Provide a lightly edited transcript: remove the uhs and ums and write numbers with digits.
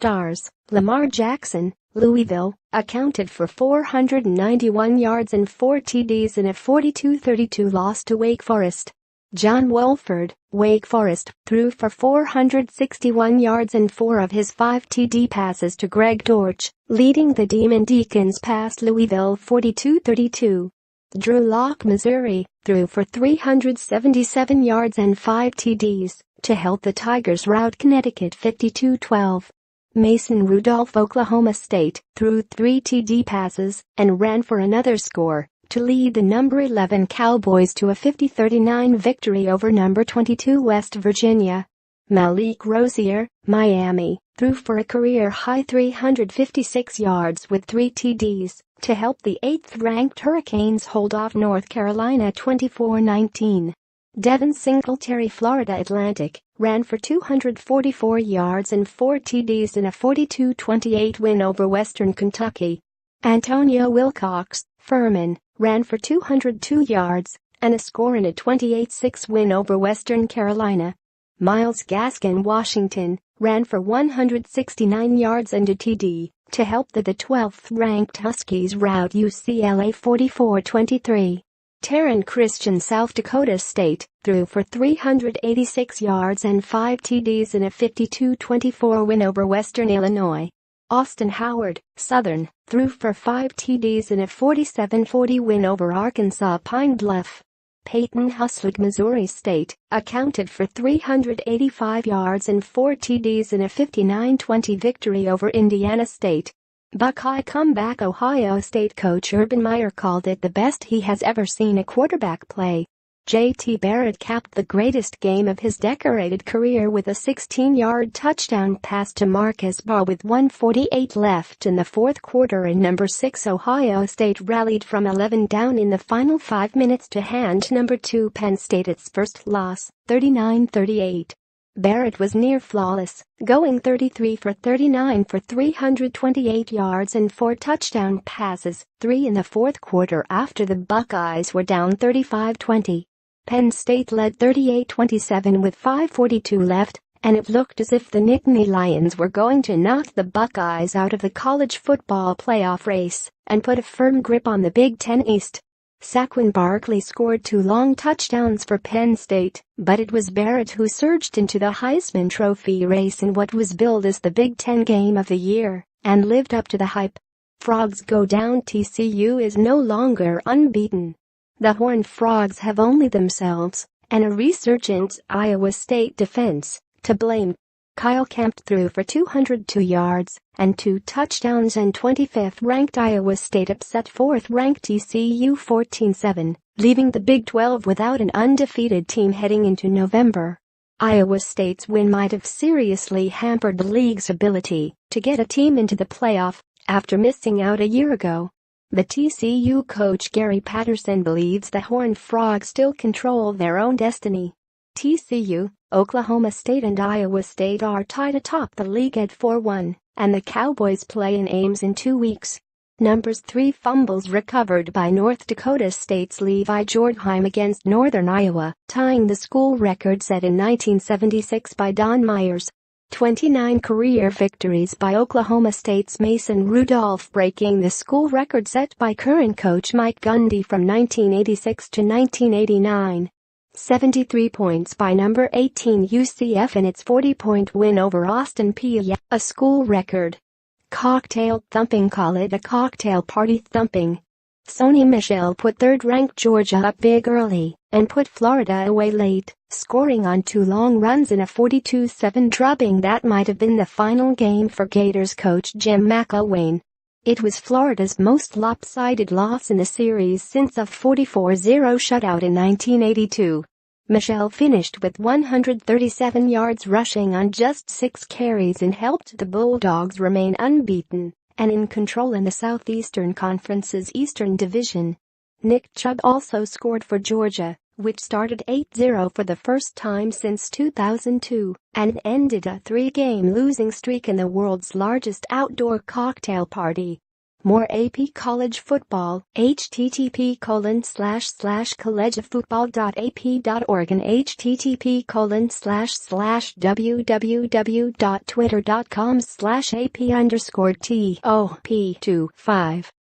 stars, Lamar Jackson, Louisville, accounted for 491 yards and 4 TDs in a 42-32 loss to Wake Forest. John Wolford, Wake Forest, threw for 461 yards and 4 of his 5 TD passes to Greg Dortch, leading the Demon Deacons past Louisville 42-32. Drew Lock, Missouri, threw for 377 yards and 5 TDs to help the Tigers rout Connecticut 52-12. Mason Rudolph, Oklahoma State, threw 3 TD passes and ran for another score to lead the number 11 Cowboys to a 50-39 victory over number 22 West Virginia. Malik Rosier, Miami, threw for a career-high 356 yards with 3 TDs to help the 8th-ranked Hurricanes hold off North Carolina 24-19. Devin Singletary, Florida Atlantic, ran for 244 yards and 4 TDs in a 42-28 win over Western Kentucky. Antonio Wilcox, Furman, ran for 202 yards and a score in a 28-6 win over Western Carolina. Myles Gaskin, Washington, ran for 169 yards and a TD to help the 12th-ranked Huskies rout UCLA 44-23. Taryn Christian, South Dakota State, threw for 386 yards and 5 TDs in a 52-24 win over Western Illinois. Austin Howard, Southern, threw for 5 TDs in a 47-40 win over Arkansas Pine Bluff. Peyton Huslick, Missouri State, accounted for 385 yards and 4 TDs in a 59-20 victory over Indiana State. Buckeye comeback. Ohio State coach Urban Meyer called it the best he has ever seen a quarterback play. J.T. Barrett capped the greatest game of his decorated career with a 16-yard touchdown pass to Marcus Barr with 1:48 left in the fourth quarter, and number 6 Ohio State rallied from 11 down in the final 5 minutes to hand number 2 Penn State its first loss, 39-38. Barrett was near flawless, going 33 for 39 for 328 yards and 4 touchdown passes, 3 in the fourth quarter after the Buckeyes were down 35-20. Penn State led 38-27 with 5:42 left, and it looked as if the Nittany Lions were going to knock the Buckeyes out of the college football playoff race and put a firm grip on the Big Ten East. Saquon Barkley scored 2 long touchdowns for Penn State, but it was Barrett who surged into the Heisman Trophy race in what was billed as the Big Ten Game of the Year and lived up to the hype. Frogs go down. TCU is no longer unbeaten. The Horned Frogs have only themselves and a resurgent Iowa State defense to blame. Kyle Kempt threw for 202 yards and 2 touchdowns, and 25th-ranked Iowa State upset 4th-ranked TCU 14-7, leaving the Big 12 without an undefeated team heading into November. Iowa State's win might have seriously hampered the league's ability to get a team into the playoff after missing out a year ago. The TCU coach Gary Patterson believes the Horned Frogs still control their own destiny. TCU, Oklahoma State and Iowa State are tied atop the league at 4-1, and the Cowboys play in Ames in 2 weeks. Numbers 3 fumbles recovered by North Dakota State's Levi Jortheim against Northern Iowa, tying the school record set in 1976 by Don Myers. 29 career victories by Oklahoma State's Mason Rudolph, breaking the school record set by current coach Mike Gundy from 1986 to 1989. 73 points by number 18 UCF in its 40-point win over Austin Peay, a school record. Cocktail thumping. Call it a cocktail party thumping. Sony Michel put 3rd-ranked Georgia up big early and put Florida away late, scoring on 2 long runs in a 42-7 drubbing that might have been the final game for Gators coach Jim McElwain. It was Florida's most lopsided loss in the series since a 44-0 shutout in 1982. Michel finished with 137 yards rushing on just 6 carries and helped the Bulldogs remain unbeaten and in control in the Southeastern Conference's Eastern Division. Nick Chubb also scored for Georgia, which started 8-0 for the first time since 2002 and ended a 3-game losing streak in the world's largest outdoor cocktail party. More AP College Football, http://collegeoffootball.ap.org and http://www.twitter.com/AP_TOP25